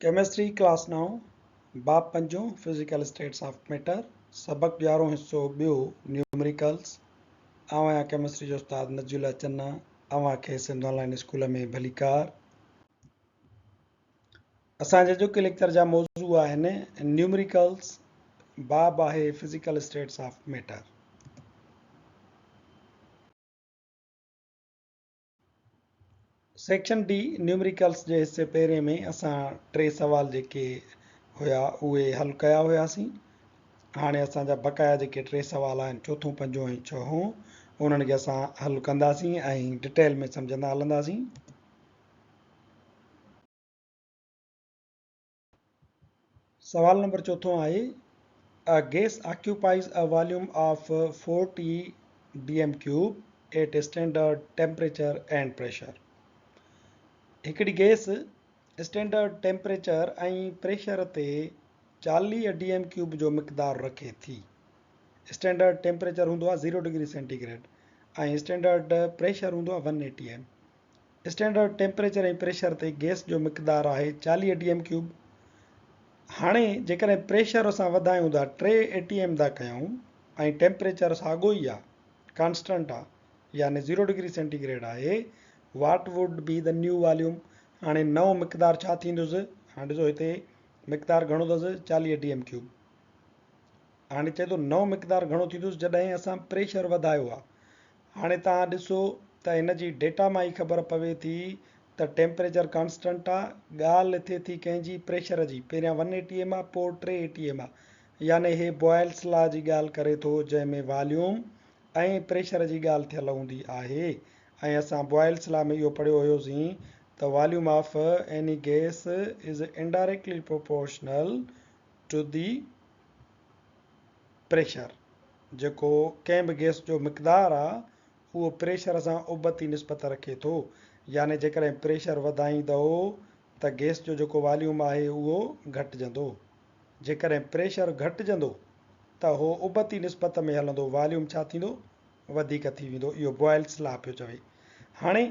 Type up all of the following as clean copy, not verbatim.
Chemistry class 9 बाब 5 physical states of matter सबक 11 हिस्सो ॿियो न्यूमरिकल्स। आवां केमिस्ट्री जो उस्ताद नज़ीरुल्लाह चन्ना। अवां खे सिंध ऑनलाइन स्कूल में भलीकार। असांजे अॼोके लेक्चर जा मौज़ू आहिनि न्यूमरिकल्स, बाब आहे physical states of matter. Section D numericals जे हिस्से पहिरें में असां 3 सवाल जेके हुया उहे हल कया हुयासीं। हाणे असांजा बक़ाया जेके 3 सवाल आहिनि, चोथों, पंजों ऐं छहों, उन्हनि खे असां हल कंदासीं ऐं डिटेल में सम्झंदा हलंदासीं। सवाल नंबर चौथों आहे a gas occupies a volume of 40 dm cube at standard temperature and pressure. हिकिड़ी गैस स्टैंडर्ड टेम्परेचर ऐं प्रेशर ते 40 dm क्यूब जो मिक़दार रखे थी। स्टैंडर्ड टेम्परेचर हूंदो आहे 0 डिग्री सेंटीग्रेड ऐं स्टैंडर्ड प्रेशर हूंदो आहे 180 m। स्टैंडर्ड टेम्परेचर ऐं प्रेशर ते गैस जो मिक़दार आहे 40 dm क्यूब। हाणे जेकॾहिं प्रेशर असां वधायूं था 380 m था कयूं ऐं टेम्परेचर साॻियो ई आहे, कांस्टेंट आहे, यानी 0 डिग्री सेंटीग्रेड आहे, what would be the new volume. हाणे नओं मिक़दार छा थींदुसि? हाणे ॾिसो हिते मिक़दार घणो अथसि 40 dm क्यूब। हाणे चए थो नओं मिक़दार घणो थींदुसि जॾहिं असां प्रेशर वधायो आहे। हाणे तव्हां ॾिसो त हिन जी डेटा मां ई ख़बर पवे थी त टेम्परेचर कांस्टेंट आहे, ॻाल्हि थिए थी कंहिंजी प्रेशर जी। पहिरियां 180 m आहे, पोइ 380 m आहे, यानी हे बॉयल्स लॉ जी ॻाल्हि करे थो, जंहिंमें वॉल्यूम ऐं प्रेशर जी ॻाल्हि थियल हूंदी आहे। ऐं असां बॉयल्स लॉ में इहो पढ़ियो हुयोसीं त volume of any gas is indirectly proportional to the pressure. जेको कंहिं बि गैस जो मिक़दार आहे उहो प्रेशर सां उबती निस्बत रखे थो। यानी जेकॾहिं प्रेशर वधाईंदो त गैस जो जेको वॉल्यूम आहे उहो घटिजंदो। जेकॾहिं प्रेशर घटिजंदो त उहो उबती निस्बत में हलंदो, वॉल्यूम छा थींदो? वधीक थी वेंदो। इहो बॉयल्स लॉ पियो चवे। हाणे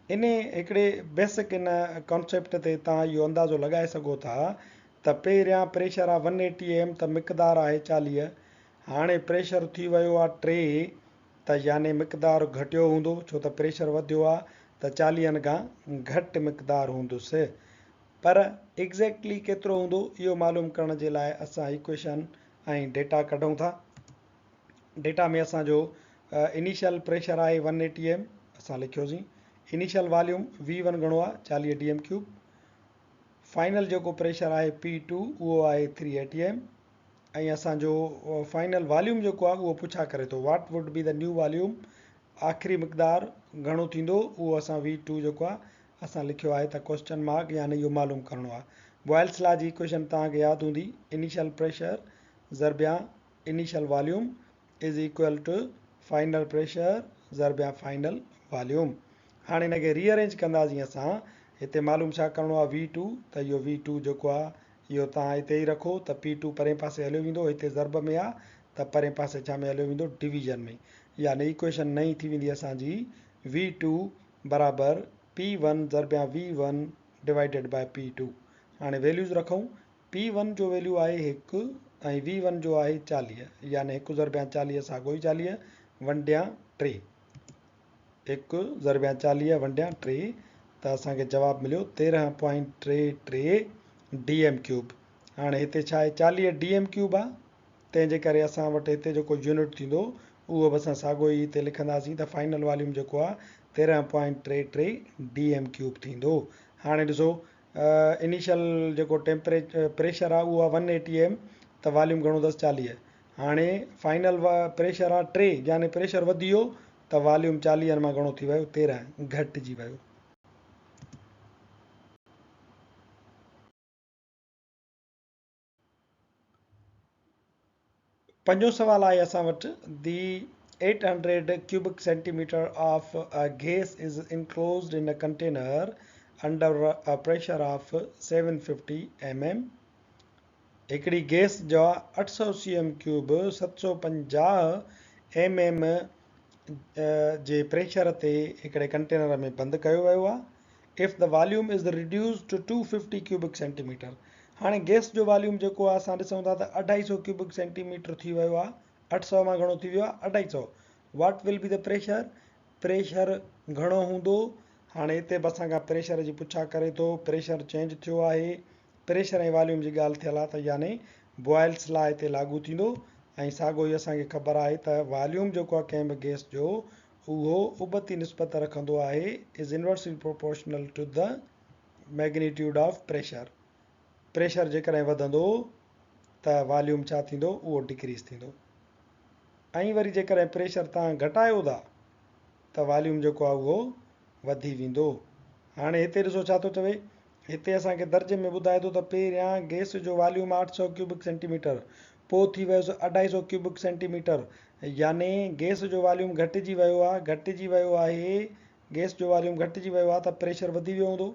इन हिकिड़े बेसिक इन कॉन्सेप्ट ते तव्हां इहो अंदाज़ो लॻाए सघो था त पहिरियां प्रेशर आहे 180 m त मिक़दार आहे 40। हाणे प्रेशर थी वियो आहे 3 त यानी मिक़दार घटियो हूंदो, छो त प्रेशर वधियो आहे त 40 खां घटि मिक़दार हूंदुसि। पर एग्ज़ैक्टली केतिरो हूंदो इहो मालूम करण जे लाइ असां इक्वेशन ऐं डेटा कढूं था। डेटा में असांजो इनिशियल प्रेशर आहे 180 m, असां लिखियोसीं। इनिशियल वॉल्यूम V1 घणो आहे? 40 dm क्यूब। फाइनल जेको प्रेशर आहे P2 उहो आहे 380 m। ऐं असांजो फाइनल वॉल्यूम जेको आहे उहो पुछा करे थो, what would be the new volume. आख़िरी मिक़दार घणो थींदो उहो असां V2 जेको आहे असां लिखियो आहे त क्वेश्चन मार्क, यानी इहो मालूम करिणो आहे। बॉयल्स लॉ जी इक्वेशन तव्हांखे यादि हूंदी, इनिशियल प्रेशर ज़रबिया initial volume is equal to final pressure ज़रबिया फाइनल वॉल्यूम। हाणे हिनखे रीअरेंज कंदासीं असां। हिते मालूम छा करिणो आहे? V2, त इहो V2 जेको आहे इहो तव्हां हिते ई रखो त P2 परे पासे हलियो वेंदो। हिते ज़रब में आहे त परे पासे छा में हलियो वेंदो? डिवीज़न में। यानी इक्वेशन नई थी वेंदी असांजी V2 बराबरि P1 ज़रबिया V1 divided by P2। हाणे वैल्यूज़ रखूं। P1 जो वैल्यू आहे 1 ऐं V1 जो आहे 40, यानी 1 ज़रबिया 40 साॻियो ई 40, 1/3। 1 ज़रबिया 40 1/3 त असांखे जवाबु मिलियो 13.33 dm क्यूब। हाणे हिते छा आहे? 40 dm क्यूब आहे, तंहिंजे करे असां वटि हिते जेको यूनिट थींदो उहो बि असां साॻियो ई हिते लिखंदासीं त फाइनल वॉल्यूम जेको आहे 13.33 dm क्यूब थींदो। हाणे ॾिसो इनिशियल जेको प्रेशर आहे उहो आहे 180 m त वॉल्यूम घणो अथसि? 40। हाणे फाइनल प्रेशर आहे 3, यानी प्रेशर वधी वियो त वॉल्यूम 40 मां घणो थी वियो? 13 घटिजी वियो। पंजो सवाल आहे असां वटि, दी 800 cubic centimeter of a gas is enclosed in a container under a pressure of 750 mm। हिकिड़ी गैस जा 800 cm क्यूब 750 mm जे प्रेशर ते हिकिड़े कंटेनर में बंदि कयो वियो आहे। If the volume is reduce to 250 cubic centimetre. हाणे गैस जो वॉल्यूम जेको आहे असां ॾिसूं था त 250 क्यूबिक सेंटीमीटर थी वियो आहे। 800 मां घणो थी वियो आहे 250। What will be the pressure? Pressure घणो हूंदो? हाणे हिते बि असां खां प्रेशर जी पुछा करे थो। प्रेशर चेंज थियो आहे, प्रेशर ऐं वॉल्यूम जी ॻाल्हि थियल आहे, त यानी बॉयल्स लॉ हिते लागू थींदो। ऐं साॻियो ई असांखे ख़बर आहे त वॉल्यूम जेको आहे कंहिं बि गैस जो उहो उबती निस्बत रखंदो आहे, is inversely proportional to the magnitude of pressure. Pressure जेकॾहिं वधंदो त वॉल्यूम छा थींदो? उहो डिक्रीज़ थींदो। ऐं वरी जेकॾहिं प्रेशर तव्हां घटायो था त वॉल्यूम जेको आहे उहो वधी वेंदो। हाणे हिते ॾिसो छा थो चवे, हिते असांखे दर्जे में ॿुधाए थो त पहिरियां गैस जो वॉल्यूम 800 क्यूबिक सेंटीमीटर, पोइ थी वियोसि 250 क्यूबिक सेंटीमीटर, याने गैस जो वॉल्यूम घटिजी वियो आहे। गैस जो वॉल्यूम घटिजी वियो आहे त प्रेशर वधी वियो हूंदो।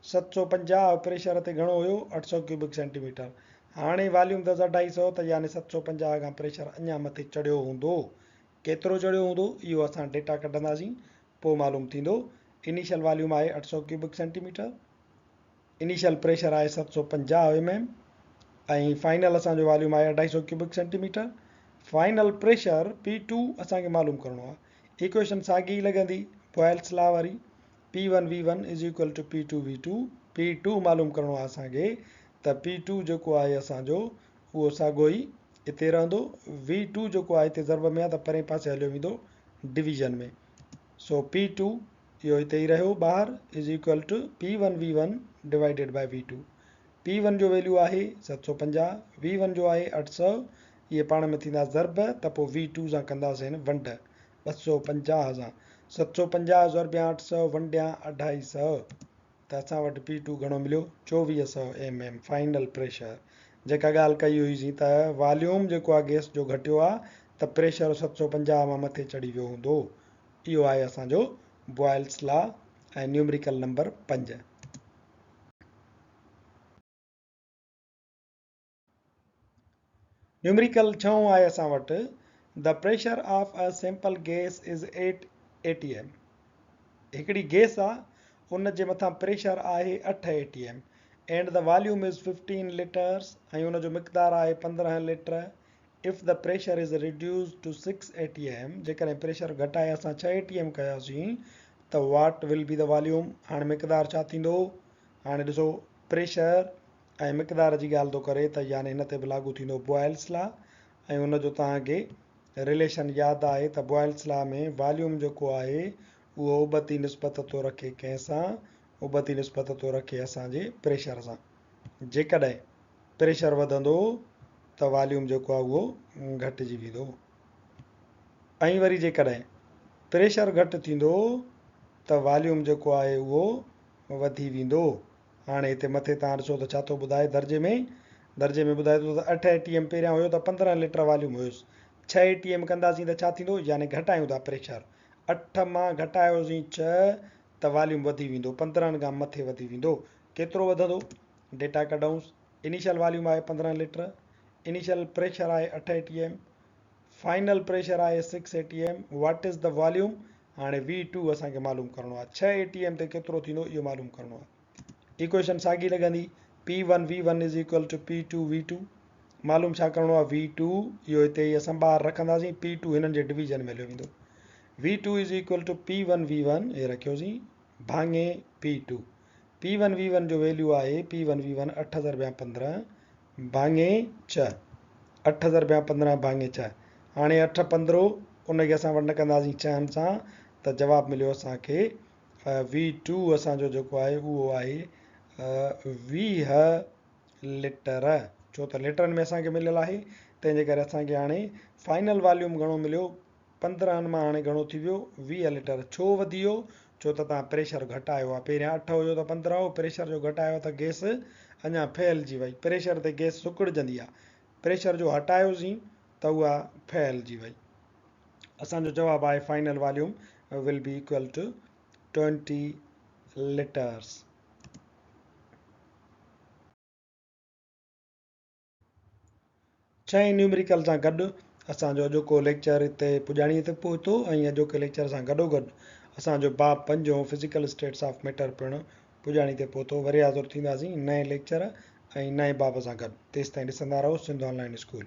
750 प्रेशर ते घणो हुयो? 800 क्यूबिक सेंटीमीटर। हाणे वॉल्यूम अथसि 250, त यानी 750 खां प्रेशर अञा मथे चढ़ियो हूंदो। केतिरो चढ़ियो हूंदो इहो असां डेटा कढंदासीं, पोइ मालूम थींदो। इनिशियल वॉल्यूम आहे 800 क्यूबिक सेंटीमीटर, इनिशियल प्रेशर आहे 750 mm, ऐं फाइनल असांजो वॉल्यूम आहे 250 cubic centimetre. Final pressure P2 असांखे मालूम करिणो आहे। इक्वेशन साॻी लॻंदी बॉयल्स लॉ वारी, P1 V1 is equal two P2 V2। P2 मालूम करिणो आहे असांखे, त P2 जेको आहे असांजो उहो साॻियो ई हिते रहंदो। V2 जेको आहे हिते ज़रब में आहे त परे पासे हलियो वेंदो डिवीजन में। सो P2 इहो हिते ई रहियो ॿाहिरि, is equal to P1 V1 divided by V2। P1 जो वैल्यू आहे 750, V1 जो आहे 800, इहे पाण में थींदा ज़रब, त पोइ V2 सां कंदासीं वंड 250 सां। 750 ज़रबिया 800 वंडिया 250, त असां वटि P2 घणो मिलियो? 2400 mm फाइनल प्रेशर। जेका ॻाल्हि कई हुईसीं त वॉल्यूम जेको आहे गैस जो घटियो आहे त प्रेशर 750 मां मथे चढ़ी वियो हूंदो। इहो आहे असांजो बॉयल्स लॉ ऐं न्यूमरिकल नंबर 5। न्यूमरिकल 6 आहे असां वटि, the pressure of a simple gas is 8 atm। हिकिड़ी गैस आहे, उन जे मथां प्रेशर आहे 8 atm and the volume is 15 litres, ऐं उन जो मिक़दार आहे 15 litre. If the pressure is reduce to 6 atm, जेकॾहिं प्रेशर घटाए असां 6 atm कयासीं त what will be the volume? हाणे मिक़दार छा थींदो? हाणे ॾिसो प्रेशर ऐं मिक़दार जी ॻाल्हि थो करे, त यानी हिन ते बि लागू थींदो बॉयल्स लॉ। ऐं उनजो तव्हांखे रिलेशन यादि आहे त बॉयल्स लॉ में वॉल्यूम जेको आहे उहो उबती निस्बत थो रखे कंहिंसां? उबती निस्बत थो रखे असांजे प्रेशर सां। जेकॾहिं प्रेशर वधंदो त वॉल्यूम जेको आहे उहो घटिजी वेंदो, ऐं वरी जेकॾहिं प्रेशर घटि थींदो त वॉल्यूम जेको आहे उहो वधी वेंदो। हाणे हिते मथे तव्हां ॾिसो त छा थो ॿुधाए दर्जे में ॿुधाए थो त 8 atm पहिरियां हुयो त 15 लीटर वॉल्यूम हुयुसि। 6 atm कंदासीं त छा थींदो? यानी घटायूं था प्रेशर, 8 मां घटायोसीं 6 त वॉल्यूम वधी वेंदो, 15 खां मथे वधी वेंदो। केतिरो वधंदो? डेटा कढूंसि। इनिशियल वॉल्यूम आहे 15 लीटर, इनिशियल प्रेशर आहे 8 atm, फाइनल प्रेशर आहे 6 atm। What is the volume? हाणे V2 असांखे मालूम करिणो आहे। 6 atm ते केतिरो थींदो इहो मालूम करिणो आहे। इक्वेशन साॻी लॻंदी, P1 V1 is equal two P2 V2। मालूम छा करिणो आहे? V2 इहो हिते ई असां ॿाहिरि रखंदासीं, P2 हिननि जे डिवीजन में हलियो वेंदो। V2 is equal to P1 V1, हे रखियोसीं, भाङे P2। P1 V1 जो वैल्यू आहे P1 V1 8 ज़रबिया 15 भाङे 6, 8 ज़रबिया 15 भाङे 6। हाणे 8 15 उनखे असां वंड कंदासीं 6 सां, त जवाबु मिलियो असांखे V2 असांजो जेको आहे उहो आहे 20 लीटर। छो त लीटरनि में असांखे मिलियल आहे, तंहिंजे करे असांखे हाणे फाइनल वॉल्यूम घणो मिलियो? 15 मां हाणे घणो थी वियो? 20 लीटर। छो वधी वियो? छो त तव्हां प्रेशर घटायो आहे। पहिरियां 8 हुयो त 15 हो, प्रेशर जो घटायो त गैस अञा फैलिजी वई। प्रेशर ते गैस सुकड़जंदी आहे, प्रेशर जो हटायोसीं त उहा फैलिजी वई। असांजो जवाबु आहे final volume will be equal to 20 litres. छहें न्यूमरिकल सां गॾु असांजो अॼोको लेक्चर हिते पुॼाणीअ ते पहुतो, ऐं अॼोके लेक्चर सां गॾोगॾु असांजो बाब पंजो फिज़िकल स्टेट्स ऑफ मैटर पिणु पुॼाणी ते पहुतो। वरी हाज़ुर थींदासीं नए लेक्चर ऐं नए बाब सां गॾु। तेसिताईं ॾिसंदा रहो सिंधु ऑनलाइन स्कूल।